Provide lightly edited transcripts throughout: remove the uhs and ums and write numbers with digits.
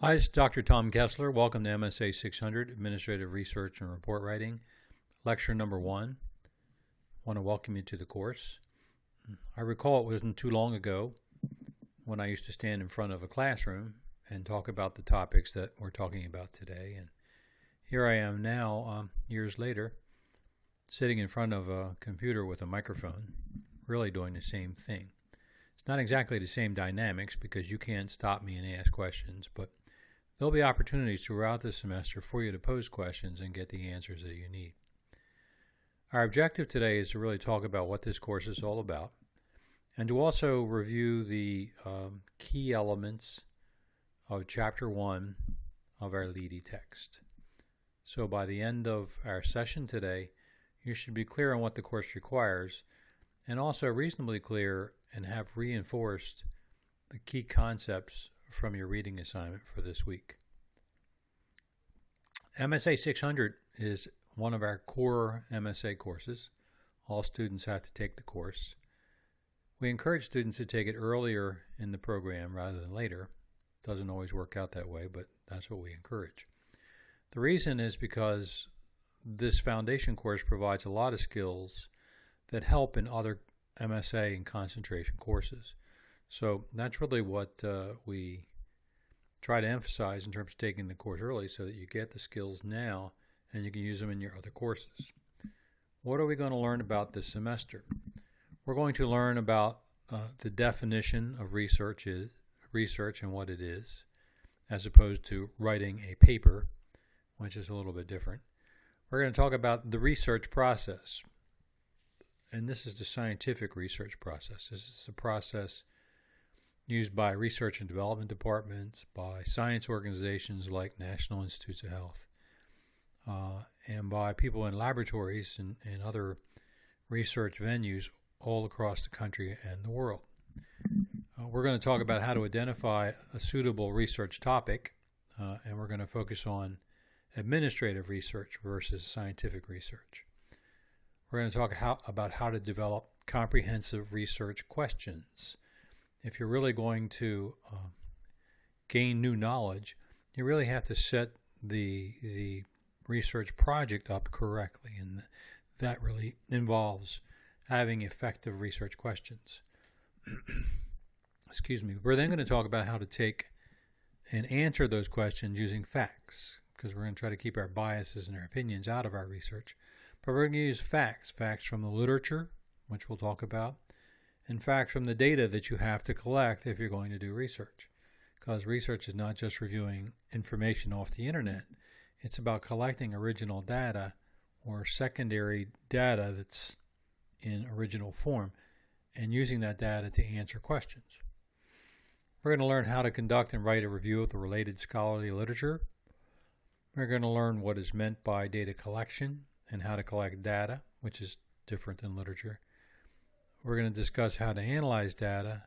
Hi, this is Dr. Tom Kessler. Welcome to MSA600, Administrative Research and Report Writing, Lecture Number 1. I want to welcome you to the course. I recall it wasn't too long ago when I used to stand in front of a classroom and talk about the topics that we're talking about today. And here I am now, years later, sitting in front of a computer with a microphone, really doing the same thing. It's not exactly the same dynamics because you can't stop me and ask questions, but there'll be opportunities throughout the semester for you to pose questions and get the answers that you need. Our objective today is to really talk about what this course is all about and to also review the key elements of Chapter 1 of our LEADY text. So by the end of our session today, you should be clear on what the course requires and also reasonably clear and have reinforced the key concepts from your reading assignment for this week. MSA 600 is one of our core MSA courses. All students have to take the course. We encourage students to take it earlier in the program rather than later. Doesn't always work out that way, but that's what we encourage. The reason is because this foundation course provides a lot of skills that help in other MSA and concentration courses. So that's really what we try to emphasize in terms of taking the course early so that you get the skills now and you can use them in your other courses. What are we going to learn about this semester? We're going to learn about the definition of research and what it is, as opposed to writing a paper, which is a little bit different. We're going to talk about the research process. And this is the scientific research process. This is a process used by research and development departments, by science organizations like National Institutes of Health, and by people in laboratories and other research venues all across the country and the world. We're going to talk about how to identify a suitable research topic, and we're going to focus on administrative research versus scientific research. We're going to talk about how to develop comprehensive research questions. If you're really going to gain new knowledge, you really have to set the research project up correctly, and that really involves having effective research questions. Excuse me. We're then going to talk about how to take and answer those questions using facts, because we're going to try to keep our biases and our opinions out of our research. But we're going to use facts from the literature, which we'll talk about, and facts from the data that you have to collect if you're going to do research. Because research is not just reviewing information off the internet. It's about collecting original data or secondary data that's in original form and using that data to answer questions. We're going to learn how to conduct and write a review of the related scholarly literature. We're going to learn what is meant by data collection and how to collect data, which is different than literature. We're going to discuss how to analyze data,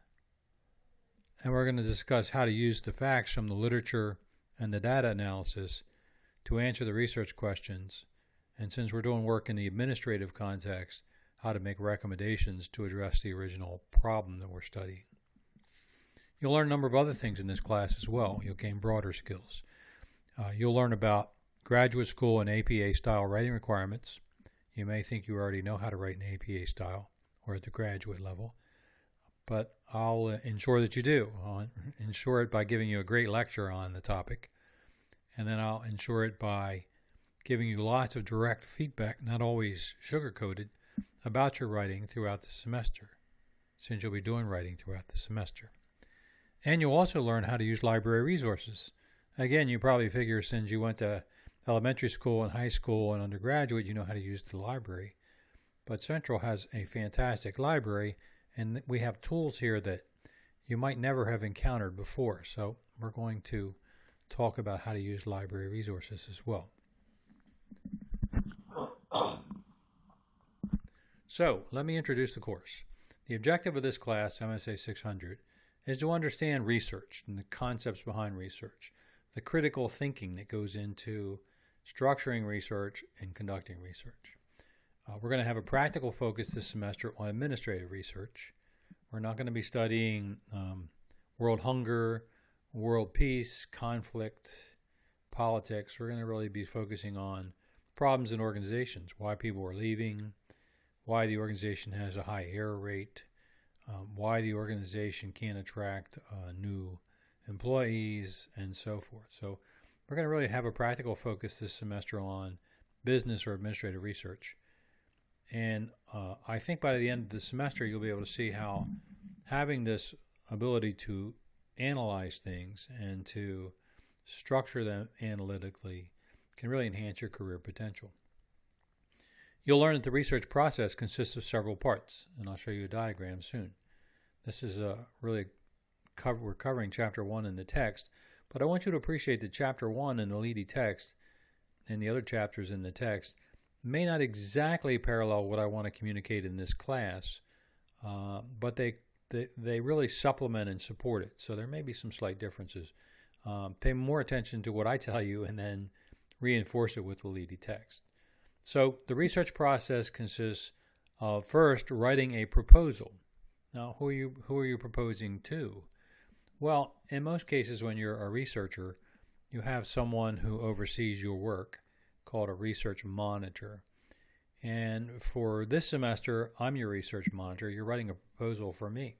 and we're going to discuss how to use the facts from the literature and the data analysis to answer the research questions, and since we're doing work in the administrative context, how to make recommendations to address the original problem that we're studying. You'll learn a number of other things in this class as well. You'll gain broader skills. You'll learn about graduate school and APA style writing requirements. You may think you already know how to write an APA style or at the graduate level, but I'll ensure that you do. I'll ensure it by giving you a great lecture on the topic, and then I'll ensure it by giving you lots of direct feedback, not always sugar-coated, about your writing throughout the semester, since you'll be doing writing throughout the semester. And you'll also learn how to use library resources. Again, you probably figure since you went to elementary school and high school and undergraduate, you know how to use the library. But Central has a fantastic library, and we have tools here that you might never have encountered before. So we're going to talk about how to use library resources as well. So let me introduce the course. The objective of this class, MSA 600, is to understand research and the concepts behind research, the critical thinking that goes into structuring research and conducting research. We're going to have a practical focus this semester on administrative research. We're not going to be studying world hunger world peace, conflict, politics. We're going to really be focusing on problems in organizations, why people are leaving, why the organization has a high error rate, why the organization can't attract new employees, and so forth. So we're going to really have a practical focus this semester on business or administrative research. And I think by the end of the semester, you'll be able to see how having this ability to analyze things and to structure them analytically can really enhance your career potential. You'll learn that the research process consists of several parts, and I'll show you a diagram soon. This is we're covering Chapter 1 in the text, but I want you to appreciate that Chapter 1 in the leading text and the other chapters in the text may not exactly parallel what I want to communicate in this class, but they really supplement and support it. So there may be some slight differences. Pay more attention to what I tell you and then reinforce it with the leading text. So the research process consists of first writing a proposal. Now, who are you proposing to? Well, in most cases when you're a researcher, you have someone who oversees your work called a research monitor. And for this semester, I'm your research monitor. You're writing a proposal for me.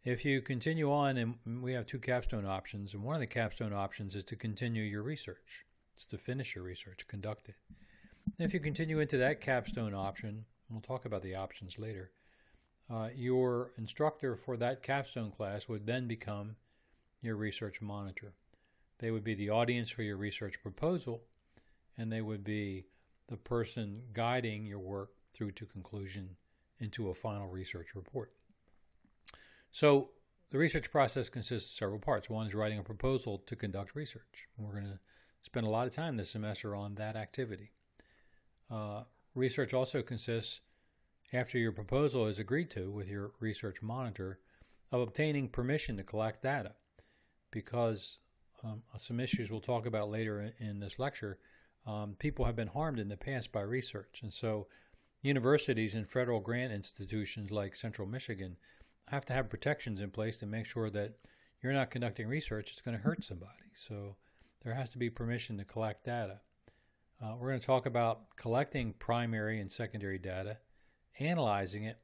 If you continue on, and we have two capstone options, and one of the capstone options is to continue your research. It's to finish your research, conduct it. And if you continue into that capstone option, we'll talk about the options later, your instructor for that capstone class would then become your research monitor. They would be the audience for your research proposal, and they would be the person guiding your work through to conclusion into a final research report. So the research process consists of several parts. One is writing a proposal to conduct research. We're going to spend a lot of time this semester on that activity. Research also consists, after your proposal is agreed to with your research monitor, of obtaining permission to collect data, because some issues we'll talk about later in this lecture, people have been harmed in the past by research. And so universities and federal grant institutions like Central Michigan have to have protections in place to make sure that you're not conducting research that's going to hurt somebody. So there has to be permission to collect data. We're going to talk about collecting primary and secondary data, analyzing it,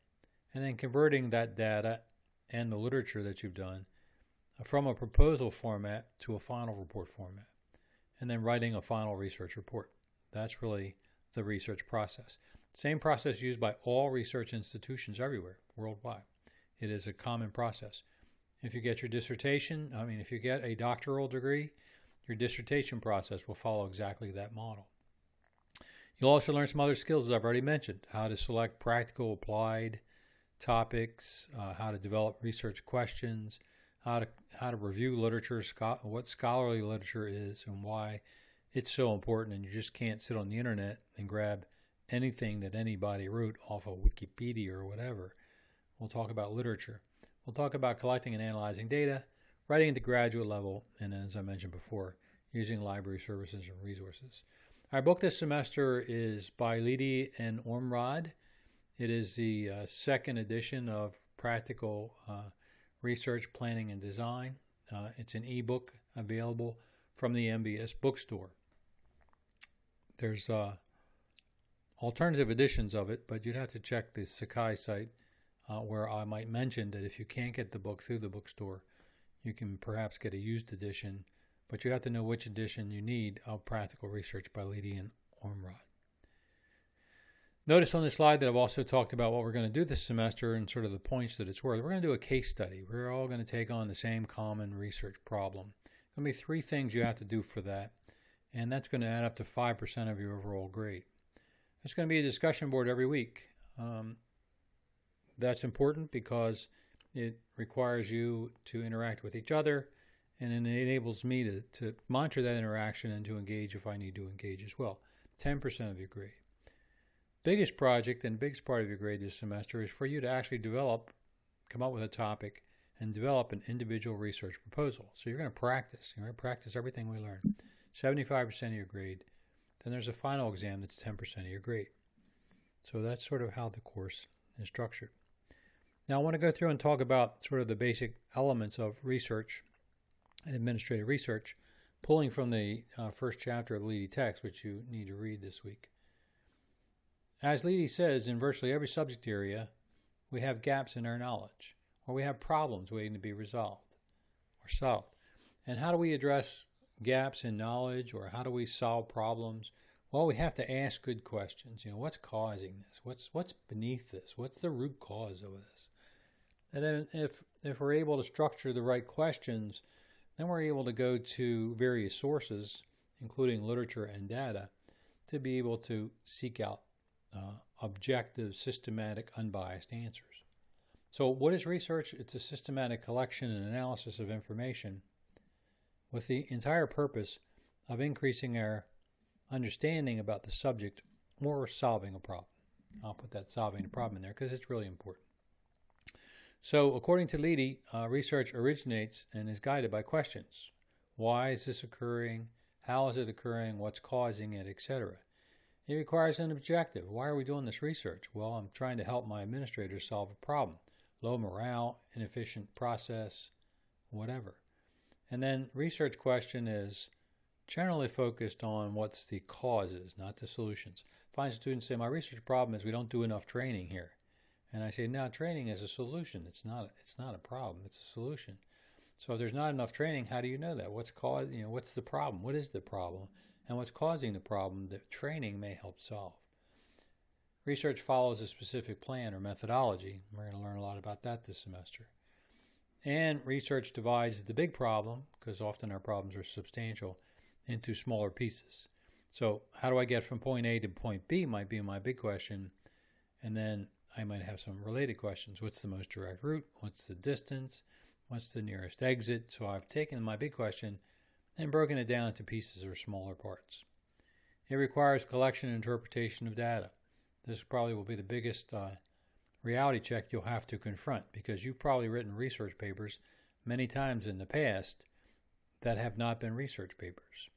and then converting that data and the literature that you've done from a proposal format to a final report format, and then writing a final research report. That's really the research process. Same process used by all research institutions everywhere, worldwide. It is a common process. If you get your dissertation, if you get a doctoral degree, your dissertation process will follow exactly that model. You'll also learn some other skills, as I've already mentioned, how to select practical applied topics, how to develop research questions, how to review literature, what scholarly literature is and why it's so important, and you just can't sit on the internet and grab anything that anybody wrote off of Wikipedia or whatever. We'll talk about literature. We'll talk about collecting and analyzing data, writing at the graduate level, and as I mentioned before, using library services and resources. Our book this semester is by Leedy and Ormrod. It is the second edition of Practical Research Planning and Design. It's an ebook available from the MBS bookstore. There's alternative editions of it, but you'd have to check the Sakai site where I might mention that if you can't get the book through the bookstore, you can perhaps get a used edition, but you have to know which edition you need of Practical Research by Leedy and Ormrod. Notice on this slide that I've also talked about what we're going to do this semester and sort of the points that it's worth. We're going to do a case study. We're all going to take on the same common research problem. There's going to be 3 things you have to do for that, and that's going to add up to 5% of your overall grade. There's going to be a discussion board every week. That's important because it requires you to interact with each other, and it enables me to monitor that interaction and to engage if I need to engage as well. 10% of your grade. Biggest project and biggest part of your grade this semester is for you to actually come up with a topic and develop an individual research proposal. So you're going to practice. You're going to practice everything we learn. 75% of your grade. Then there's a final exam that's 10% of your grade. So that's sort of how the course is structured. Now I want to go through and talk about sort of the basic elements of research and administrative research, pulling from the first chapter of the Leedy text, which you need to read this week. As Leedy says, in virtually every subject area, we have gaps in our knowledge, or we have problems waiting to be resolved or solved. And how do we address gaps in knowledge, or how do we solve problems? Well, we have to ask good questions. What's causing this? What's beneath this? What's the root cause of this? And then if we're able to structure the right questions, then we're able to go to various sources, including literature and data, to be able to seek out objective, systematic, unbiased answers. So what is research? It's a systematic collection and analysis of information with the entire purpose of increasing our understanding about the subject or solving a problem. I'll put that solving a problem in there because it's really important. So according to Leedy, research originates and is guided by questions. Why is this occurring? How is it occurring? What's causing it, etc.? It requires an objective. Why are we doing this research? Well, I'm trying to help my administrators solve a problem. Low morale, inefficient process, whatever. And then research question is generally focused on what's the causes, not the solutions. I find students say, my research problem is we don't do enough training here. And I say, no, training is a solution. It's not a problem. It's a solution. So if there's not enough training, how do you know that? What's the problem? What is the problem? And what's causing the problem that training may help solve? Research follows a specific plan or methodology. We're going to learn a lot about that this semester. And research divides the big problem, because often our problems are substantial, into smaller pieces. So how do I get from point A to point B might be my big question. And then I might have some related questions. What's the most direct route? What's the distance? What's the nearest exit? So I've taken my big question and broken it down into pieces or smaller parts. It requires collection and interpretation of data. This probably will be the biggest reality check you'll have to confront, because you've probably written research papers many times in the past that have not been research papers.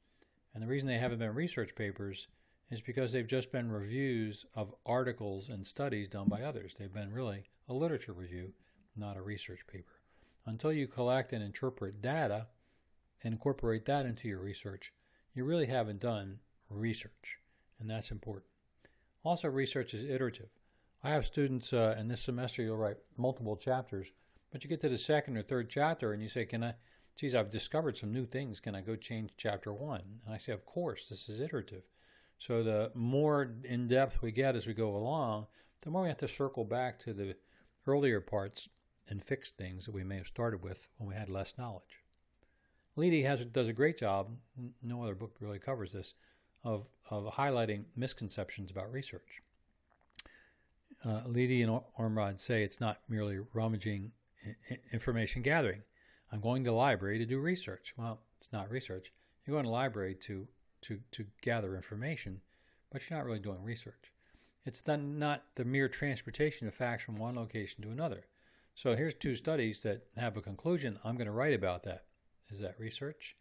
And the reason they haven't been research papers is because they've just been reviews of articles and studies done by others. They've been really a literature review, not a research paper. Until you collect and interpret data and incorporate that into your research, you really haven't done research, and that's important. Also, research is iterative. I have students in this semester, you'll write multiple chapters, but you get to the second or third chapter and you say, I've discovered some new things. Can I go change chapter 1? And I say, of course, this is iterative. So the more in-depth we get as we go along, the more we have to circle back to the earlier parts and fix things that we may have started with when we had less knowledge. Leedy does a great job, no other book really covers this, of highlighting misconceptions about research. Leedy and Ormrod say it's not merely rummaging information gathering. I'm going to the library to do research. Well, it's not research. You're going to the library to gather information, but you're not really doing research. It's not the mere transportation of facts from one location to another. So here's 2 studies that have a conclusion. I'm going to write about that. Is that research?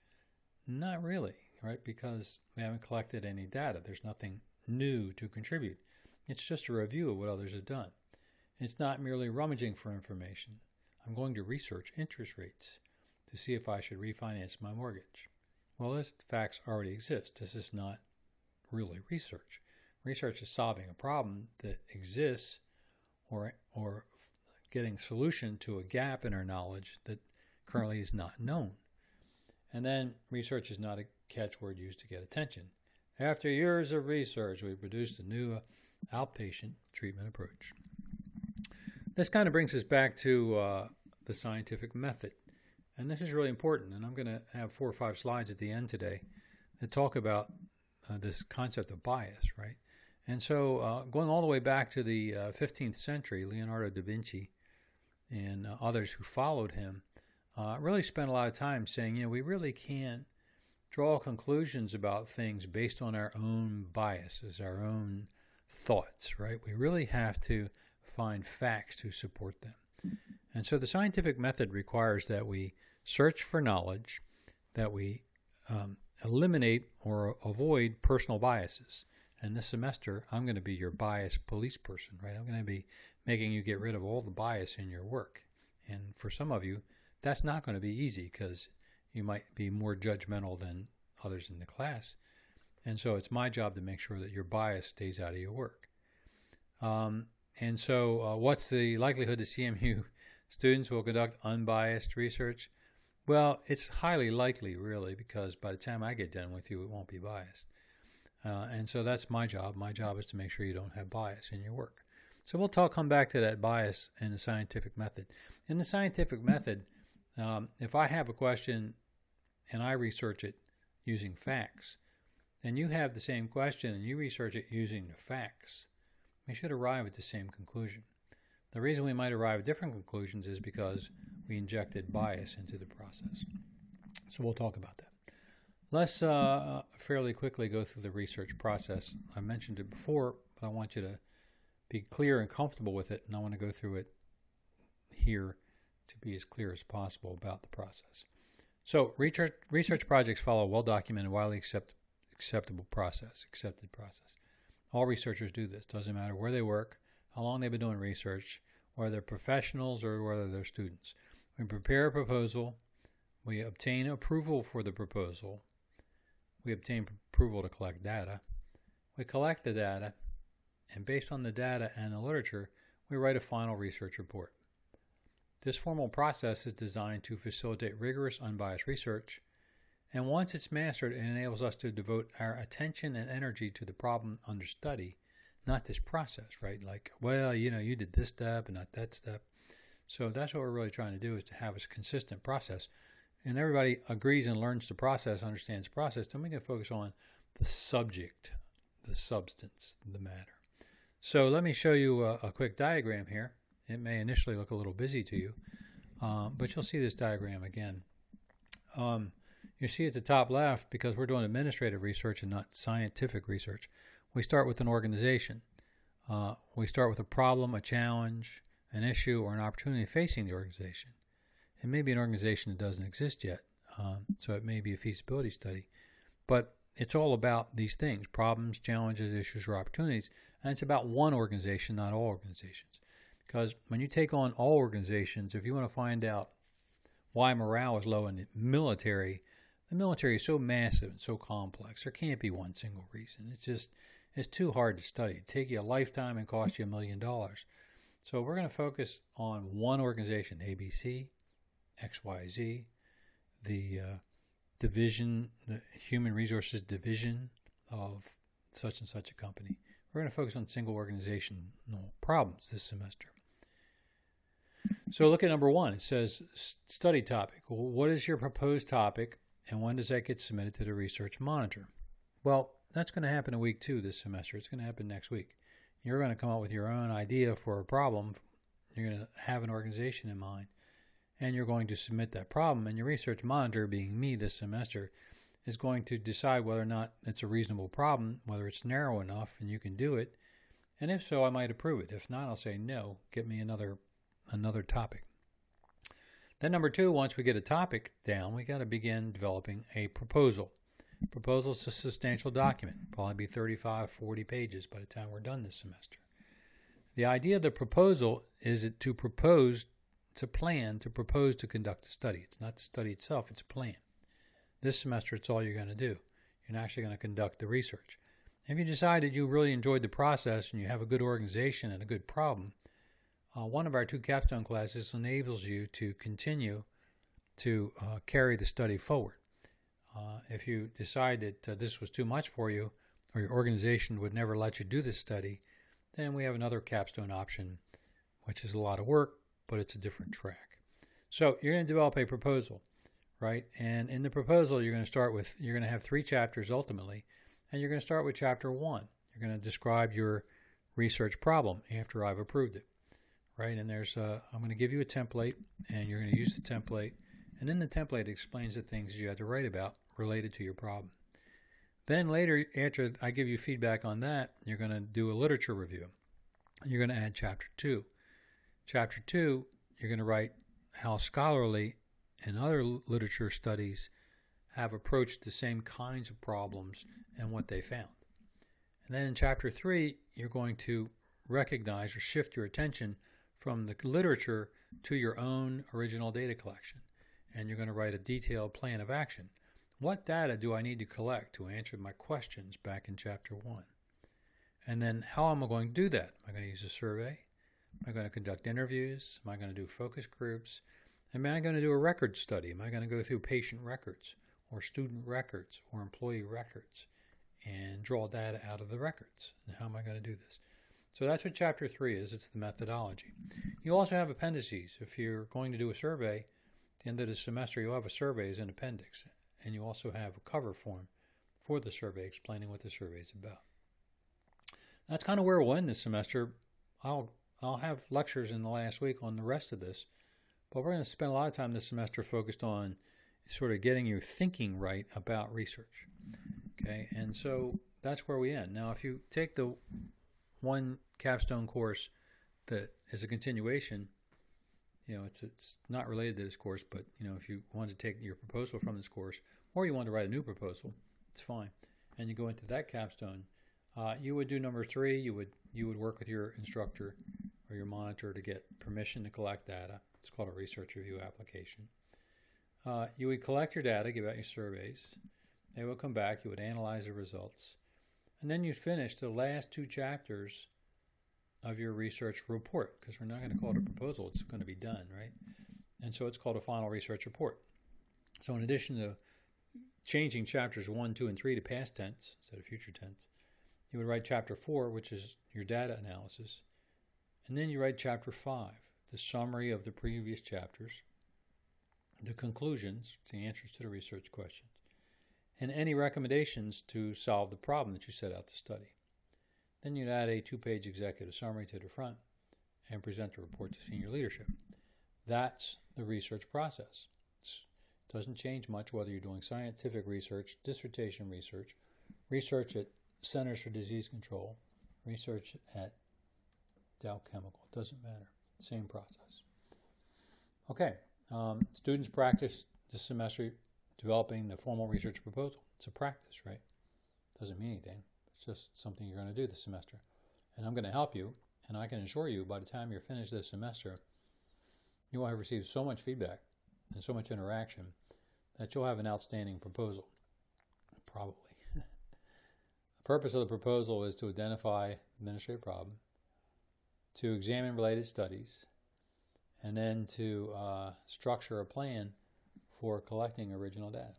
Not really, right? Because we haven't collected any data. There's nothing new to contribute. It's just a review of what others have done. It's not merely rummaging for information. I'm going to research interest rates to see if I should refinance my mortgage. Well, those facts already exist. This is not really research. Research is solving a problem that exists or getting a solution to a gap in our knowledge that currently is not known. And then research is not a catchword used to get attention. After years of research, we produced a new outpatient treatment approach. This kind of brings us back to the scientific method. And this is really important. And I'm going to have 4 or 5 slides at the end today that talk about this concept of bias, right? And so going all the way back to the 15th century, Leonardo da Vinci and others who followed him really spent a lot of time saying, we really can't draw conclusions about things based on our own biases, our own thoughts, right? We really have to find facts to support them. And so the scientific method requires that we search for knowledge, that we eliminate or avoid personal biases. And this semester, I'm going to be your bias police person, right? I'm going to be making you get rid of all the bias in your work. And for some of you, that's not going to be easy because you might be more judgmental than others in the class. And so it's my job to make sure that your bias stays out of your work. And so what's the likelihood that CMU students will conduct unbiased research? Well, it's highly likely, really, because by the time I get done with you, it won't be biased. And so that's my job. My job is to make sure you don't have bias in your work. So we'll come back to that bias in the scientific method. In the scientific method, if I have a question and I research it using facts, and you have the same question and you research it using the facts, we should arrive at the same conclusion. The reason we might arrive at different conclusions is because we injected bias into the process. So we'll talk about that. Let's fairly quickly go through the research process. I mentioned it before, but I want you to be clear and comfortable with it, and I want to go through it here to be as clear as possible about the process. So research projects follow a well-documented, widely accepted process. All researchers do this. Doesn't matter where they work, how long they've been doing research, whether they're professionals or whether they're students. We prepare a proposal. We obtain approval for the proposal. We obtain approval to collect data. We collect the data, and based on the data and the literature, we write a final research report. This formal process is designed to facilitate rigorous, unbiased research, and once it's mastered, it enables us to devote our attention and energy to the problem under study, not this process, right? Like, well, you did this step and not that step. So that's what we're really trying to do, is to have a consistent process. And everybody agrees and learns the process, understands the process. Then we can focus on the subject, the substance, the matter. So let me show you a quick diagram here. It may initially look a little busy to you, but you'll see this diagram again. You see at the top left, because we're doing administrative research and not scientific research, we start with an organization. We start with a problem, a challenge, an issue, or an opportunity facing the organization. It may be an organization that doesn't exist yet, so it may be a feasibility study. But it's all about these things: problems, challenges, issues, or opportunities. And it's about one organization, not all organizations. Because when you take on all organizations, if you want to find out why morale is low in the military is so massive and so complex. There can't be one single reason. It's too hard to study. It'd take you a lifetime and cost you $1 million. So we're going to focus on one organization, ABC, XYZ, the division, the human resources division of such and such a company. We're going to focus on single organizational problems this semester. So look at number 1. It says study topic. Well, what is your proposed topic, and when does that get submitted to the research monitor? Well, that's going to happen in week 2 this semester. It's going to happen next week. You're going to come up with your own idea for a problem. You're going to have an organization in mind, and you're going to submit that problem. And your research monitor, being me this semester, is going to decide whether or not it's a reasonable problem, whether it's narrow enough and you can do it. And if so, I might approve it. If not, I'll say no, get me another topic. Then number 2, once we get a topic down, we got to begin developing a proposal. Proposal is a substantial document, probably be 35, 40 pages by the time we're done this semester. The idea of the proposal is to propose, it's a plan to propose to conduct a study. It's not the study itself, it's a plan. This semester, it's all you're going to do. You're not actually going to conduct the research. If you decide that you really enjoyed the process and you have a good organization and a good problem, one of our 2 capstone classes enables you to continue to carry the study forward. If you decide that this was too much for you, or your organization would never let you do this study, then we have another capstone option, which is a lot of work, but it's a different track. So you're going to develop a proposal, right? And in the proposal, you're going to have 3 chapters ultimately, and you're going to start with chapter 1. You're going to describe your research problem after I've approved it, right? And I'm going to give you a template, and you're going to use the template. And in the template, it explains the things you have to write about related to your problem. Then later, after I give you feedback on that, you're going to do a literature review. You're going to add chapter 2. Chapter 2, you're going to write how scholarly and other literature studies have approached the same kinds of problems and what they found. And then in chapter 3, you're going to recognize or shift your attention from the literature to your own original data collection. and you're going to write a detailed plan of action. What data do I need to collect to answer my questions back in Chapter 1? And then how am I going to do that? Am I going to use a survey? Am I going to conduct interviews? Am I going to do focus groups? Am I going to do a record study? Am I going to go through patient records or student records or employee records and draw data out of the records? And how am I going to do this? So that's what Chapter 3 is. It's the methodology. You also have appendices. If you're going to do a survey, at the end of the semester, you'll have a survey as an appendix. And you also have a cover form for the survey explaining what the survey is about. That's kind of where we'll end this semester. I'll have lectures in the last week on the rest of this, but we're going to spend a lot of time this semester focused on sort of getting your thinking right about research. Okay, and so that's where we end. Now, if you take the one capstone course that is a continuation, it's not related to this course, but if you want to take your proposal from this course, or you want to write a new proposal, it's fine. And you go into that capstone. You would do number 3. You would work with your instructor or your monitor to get permission to collect data. It's called a research review application. You would collect your data, give out your surveys. They would come back. You would analyze the results. And then you'd finish the last 2 chapters of your research report, because we're not going to call it a proposal. It's going to be done, right? And so it's called a final research report. So in addition to changing chapters 1, 2, and 3 to past tense instead of future tense, you would write Chapter 4, which is your data analysis. And then you write Chapter 5, the summary of the previous chapters, the conclusions, the answers to the research questions, and any recommendations to solve the problem that you set out to study. Then you'd add a 2-page executive summary to the front and present the report to senior leadership. That's the research process. It doesn't change much whether you're doing scientific research, dissertation research, research at Centers for Disease Control, research at Dow Chemical. It doesn't matter. Same process. Okay. Students practice this semester developing the formal research proposal. It's a practice, right? Doesn't mean anything. It's just something you're going to do this semester. And I'm going to help you, and I can assure you by the time you're finished this semester, you will have received so much feedback and so much interaction that you'll have an outstanding proposal. Probably. The purpose of the proposal is to identify administrative problem, to examine related studies, and then to structure a plan for collecting original data.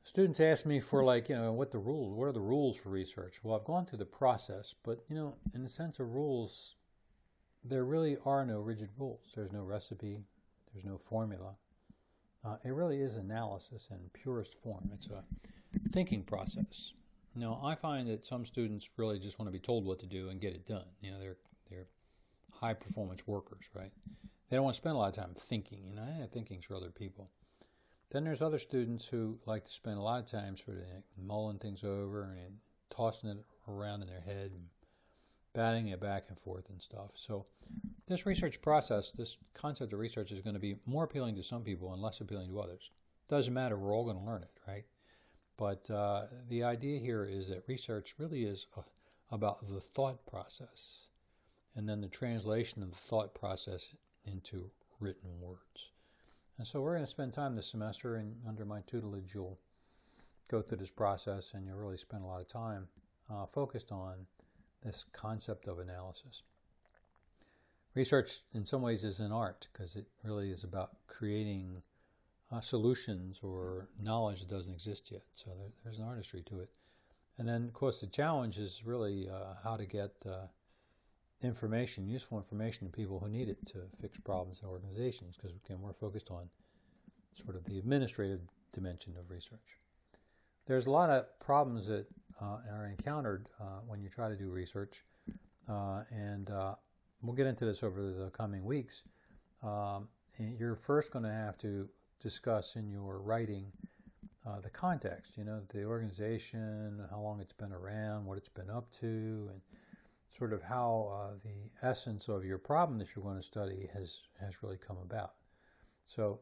Students ask me for what are the rules for research? Well, I've gone through the process, but in the sense of rules, there really are no rigid rules. There's no recipe, there's no formula. It really is analysis in purest form. It's a thinking process. Now, I find that some students really just want to be told what to do and get it done. They're high performance workers, right? They don't want to spend a lot of time thinking. Thinking's for other people. Then there's other students who like to spend a lot of time sort of mulling things over and tossing it around in their head and batting it back and forth and stuff. So this research process, this concept of research is going to be more appealing to some people and less appealing to others. Doesn't matter. We're all going to learn it, right? But the idea here is that research really is about the thought process and then the translation of the thought process into written words. And so we're going to spend time this semester, and under my tutelage, you'll go through this process, and you'll really spend a lot of time focused on this concept of analysis. Research, in some ways, is an art, because it really is about creating solutions or knowledge that doesn't exist yet. So there's an artistry to it. And then, of course, the challenge is really how to get information, useful information to people who need it to fix problems in organizations, because, again, we're focused on sort of the administrative dimension of research. There's a lot of problems that are encountered when you try to do research, and we'll get into this over the coming weeks. You're first going to have to discuss in your writing the context, the organization, how long it's been around, what it's been up to, and sort of how the essence of your problem that you're going to study has really come about. So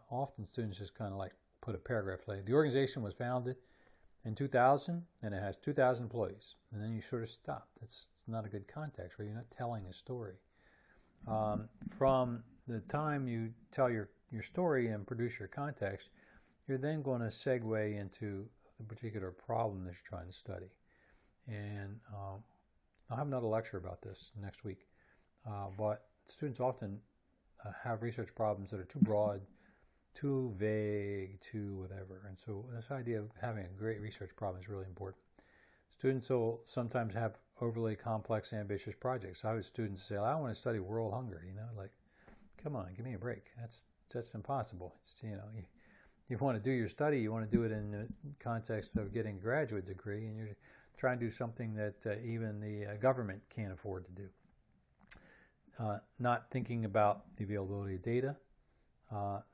often students just kind of put a paragraph like, the organization was founded in 2000 and it has 2,000 employees. And then you sort of stop. That's not a good context, right? You're not telling a story. From the time you tell your story and produce your context, you're then going to segue into the particular problem that you're trying to study. And I'll have another lecture about this next week. But students often have research problems that are too broad, too vague, too whatever. And so this idea of having a great research problem is really important. Students will sometimes have overly complex, ambitious projects. I have students say, I want to study world hunger, like, come on, give me a break. That's impossible. It's, you want to do your study, you want to do it in the context of getting a graduate degree, and you're trying to do something that even the government can't afford to do. Not thinking about the availability of data,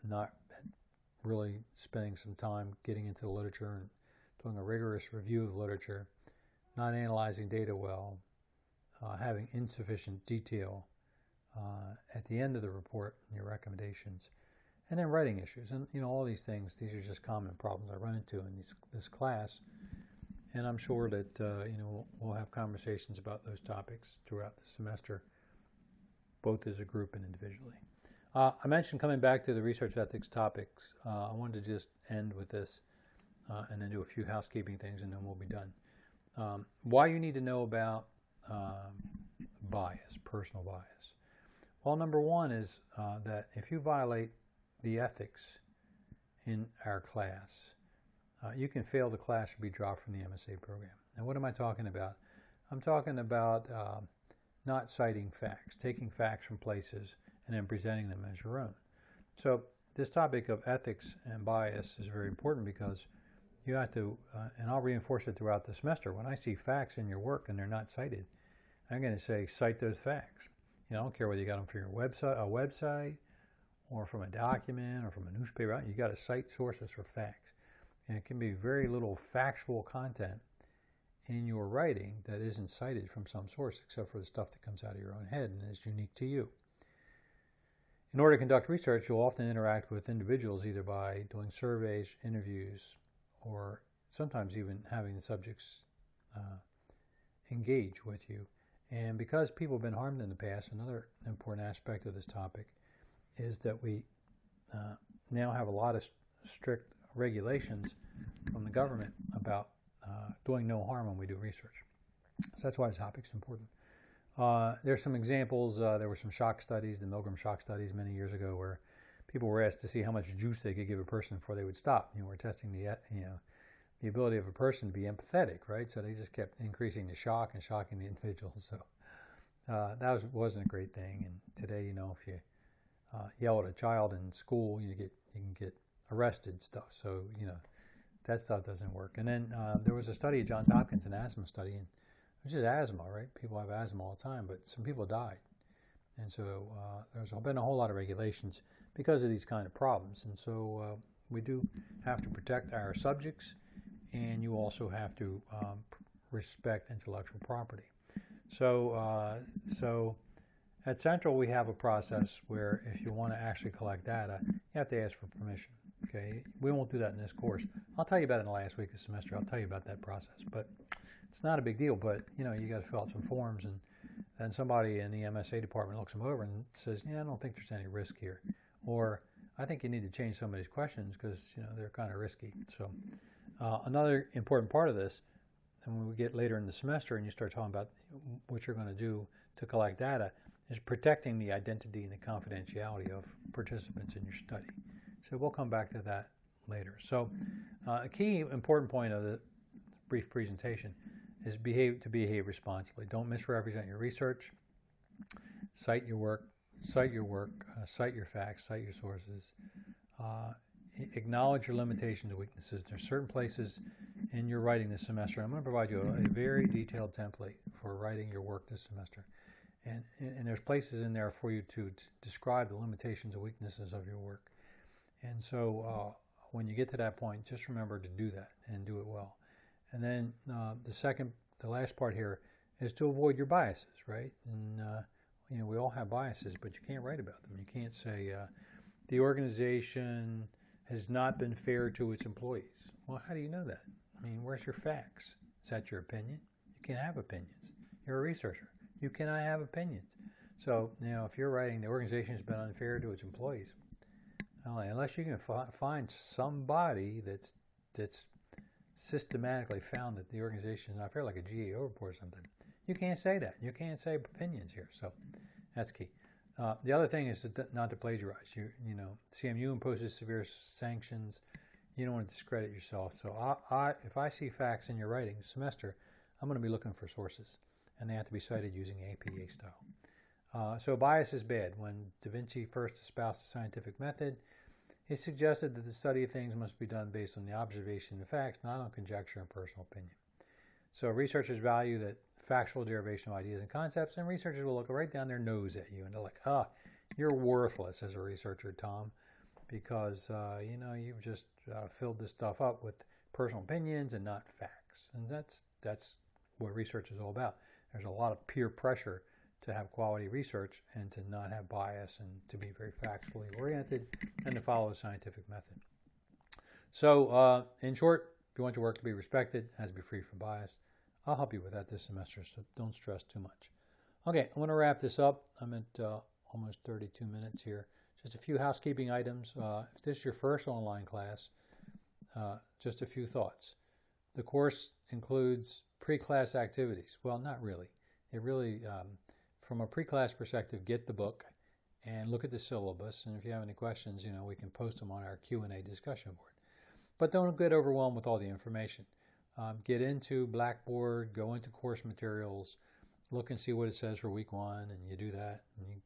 not really spending some time getting into the literature and doing a rigorous review of literature, not analyzing data well, having insufficient detail at the end of the report and your recommendations, and then writing issues. And all these things, these are just common problems I run into in this class. And I'm sure that we'll have conversations about those topics throughout the semester, both as a group and individually. I mentioned coming back to the research ethics topics. I wanted to just end with this and then do a few housekeeping things, and then we'll be done. Why you need to know about bias, personal bias. Well, number one is that if you violate the ethics in our class, you can fail the class or be dropped from the MSA program. And what am I talking about? I'm talking about not citing facts, taking facts from places and then presenting them as your own. So this topic of ethics and bias is very important because you have to, and I'll reinforce it throughout the semester, when I see facts in your work and they're not cited, I'm going to say cite those facts. I don't care whether you got them from your website or from a document or from a newspaper. You got to cite sources for facts. And it can be very little factual content in your writing that isn't cited from some source, except for the stuff that comes out of your own head and is unique to you. In order to conduct research, you'll often interact with individuals either by doing surveys, interviews, or sometimes even having the subjects engage with you. And because people have been harmed in the past, another important aspect of this topic is that we now have a lot of strict regulations from the government about doing no harm when we do research. So that's why the topic's important. There's some examples. There were some shock studies, the Milgram shock studies many years ago, where people were asked to see how much juice they could give a person before they would stop. We're testing the ability of a person to be empathetic, right? So they just kept increasing the shock and shocking the individual. So that wasn't a great thing. And today, if you yell at a child in school, you can get arrested stuff. So that stuff doesn't work. And then there was a study at Johns Hopkins, an asthma study, and which is asthma, right? People have asthma all the time, but some people died. And so there's been a whole lot of regulations because of these kind of problems. And so we do have to protect our subjects, and you also have to respect intellectual property. So at Central, we have a process where if you want to actually collect data, you have to ask for permission. Okay, we won't do that in this course. I'll tell you about it in the last week of the semester. I'll tell you about that process, but it's not a big deal. But you got to fill out some forms, and then somebody in the MSA department looks them over and says, "Yeah, I don't think there's any risk here," or "I think you need to change some of these questions because they're kind of risky." So another important part of this, and when we get later in the semester and you start talking about what you're going to do to collect data, is protecting the identity and the confidentiality of participants in your study. So we'll come back to that later. So a key important point of the brief presentation is behave responsibly. Don't misrepresent your research. Cite your work, cite your facts, cite your sources. Acknowledge your limitations and weaknesses. There's certain places in your writing this semester. I'm going to provide you a very detailed template for writing your work this semester. And there's places in there for you to describe the limitations and weaknesses of your work. And so when you get to that point, just remember to do that and do it well. And then the last part here is to avoid your biases, right? And we all have biases, but you can't write about them. You can't say the organization has not been fair to its employees. Well, how do you know that? I mean, where's your facts? Is that your opinion? You can't have opinions. You're a researcher. You cannot have opinions. So, if you're writing the organization has been unfair to its employees, unless you can find somebody that's systematically found that the organization is not fair, like a GAO report or something, you can't say that. You can't say opinions here. So that's key. The other thing is not to plagiarize. CMU imposes severe sanctions. You don't want to discredit yourself. So if I see facts in your writing this semester, I'm going to be looking for sources, and they have to be cited using APA style. So bias is bad. When Da Vinci first espoused the scientific method, he suggested that the study of things must be done based on the observation of facts, not on conjecture and personal opinion. So researchers value that factual derivation of ideas and concepts, and researchers will look right down their nose at you, and they're like, you're worthless as a researcher, Tom, because, you've just filled this stuff up with personal opinions and not facts. And that's what research is all about. There's a lot of peer pressure to have quality research and to not have bias and to be very factually oriented and to follow a scientific method. So, in short, if you want your work to be respected, it has to be free from bias. I'll help you with that this semester, so don't stress too much. Okay, I want to wrap this up. I'm at almost 32 minutes here. Just a few housekeeping items. If this is your first online class, just a few thoughts. The course includes pre-class activities. Well, not really. It really, from a pre-class perspective, get the book and look at the syllabus. And if you have any questions, we can post them on our Q&A discussion board. But don't get overwhelmed with all the information. Get into Blackboard, go into course materials, look and see what it says for week 1, and you do that. And you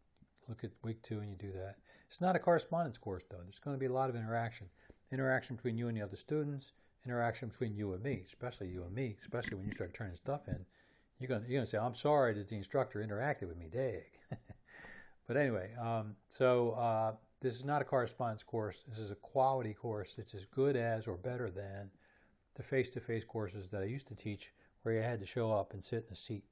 look at week 2 and you do that. It's not a correspondence course, though. There's going to be a lot of interaction. Interaction between you and the other students, interaction between you and me, especially when you start turning stuff in. You're going to say, I'm sorry that the instructor interacted with me, dag. But anyway, this is not a correspondence course. This is a quality course. It's as good as or better than the face-to-face courses that I used to teach, where you had to show up and sit in a seat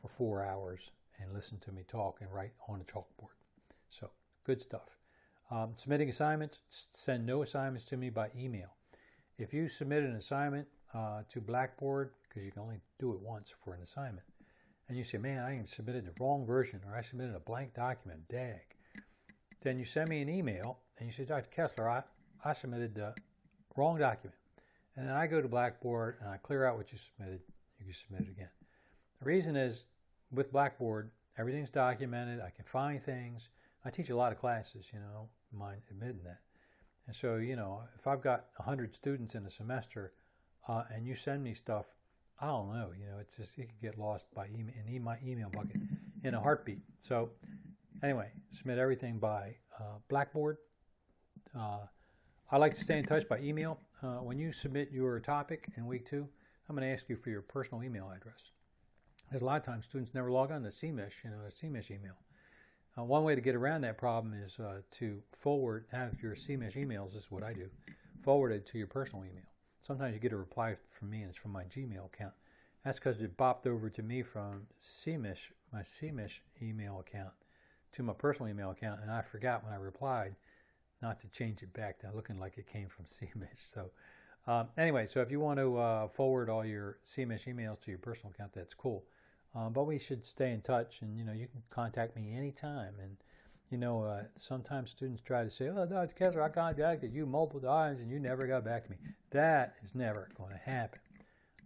for 4 hours and listen to me talk and write on a chalkboard. So, good stuff. Submitting assignments, send no assignments to me by email. If you submit an assignment to Blackboard, because you can only do it once for an assignment, and you say, man, I submitted the wrong version, or I submitted a blank document, dag, then you send me an email, and you say, Dr. Kessler, I submitted the wrong document. And then I go to Blackboard, and I clear out what you submitted. You can submit it again. The reason is, with Blackboard, everything's documented. I can find things. I teach a lot of classes, mind admitting that. And so, if I've got 100 students in a semester, and you send me stuff, I don't know, it can get lost by in my email bucket in a heartbeat. So anyway, submit everything by Blackboard. I like to stay in touch by email. When you submit your topic in week 2, I'm going to ask you for your personal email address. Because a lot of times students never log on to CMISH, a CMISH email. One way to get around that problem is to forward, have your CMISH emails, this is what I do, forward it to your personal email. Sometimes you get a reply from me and it's from my Gmail account. That's because it bopped over to me from CMISH, my CMISH email account, to my personal email account, and I forgot when I replied not to change it back to looking like it came from CMISH. So anyway, so if you want to forward all your CMISH emails to your personal account, that's cool. But we should stay in touch, and you can contact me anytime. And sometimes students try to say, "Oh, Dr. Kessler, I contacted you multiple times and you never got back to me." That is never going to happen.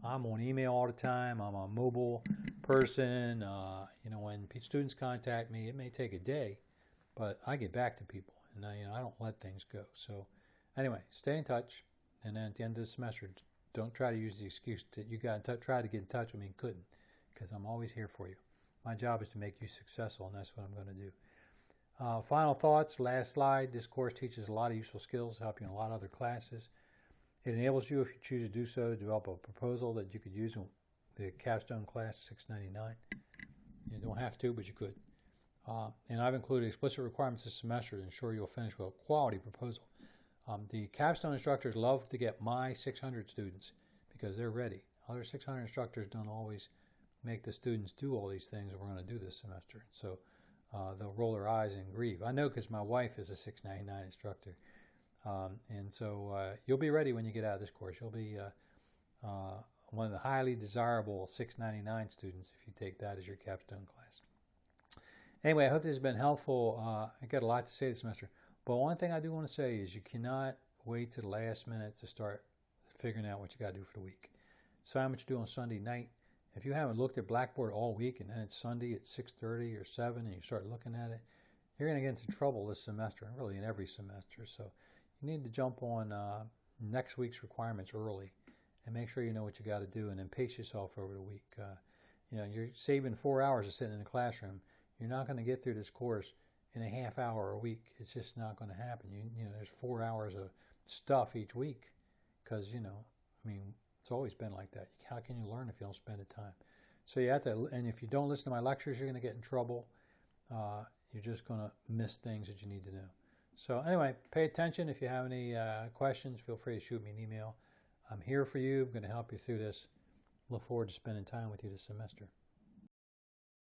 I'm on email all the time. I'm a mobile person. When students contact me, it may take a day, but I get back to people, and I don't let things go. So anyway, stay in touch, and then at the end of the semester, don't try to use the excuse that you try to get in touch with me and couldn't, because I'm always here for you. My job is to make you successful, and that's what I'm going to do. Final thoughts, last slide. This course teaches a lot of useful skills to help you in a lot of other classes. It enables you, if you choose to do so, to develop a proposal that you could use in the capstone class 699. You don't have to, but you could. And I've included explicit requirements this semester to ensure you'll finish with a quality proposal. The capstone instructors love to get my 600 students because they're ready. Other 600 instructors don't always make the students do all these things we're going to do this semester. So they'll roll their eyes and grieve. I know because my wife is a 699 instructor. And so you'll be ready when you get out of this course. You'll be one of the highly desirable 699 students if you take that as your capstone class. Anyway, I hope this has been helpful. I got a lot to say this semester. But one thing I do want to say is you cannot wait to the last minute to start figuring out what you got to do for the week. Decide what you do on Sunday night. If you haven't looked at Blackboard all week and then it's Sunday at 6:30 or 7 and you start looking at it, you're going to get into trouble this semester, and really in every semester. So you need to jump on next week's requirements early and make sure you know what you got to do, and then pace yourself over the week. You're saving 4 hours of sitting in the classroom. You're not going to get through this course in a half hour a week. It's just not going to happen. There's 4 hours of stuff each week because, it's always been like that. How can you learn if you don't spend the time? So you have to, and if you don't listen to my lectures, you're going to get in trouble. You're just going to miss things that you need to know. So anyway, pay attention. If you have any questions, feel free to shoot me an email. I'm here for you. I'm going to help you through this. Look forward to spending time with you this semester.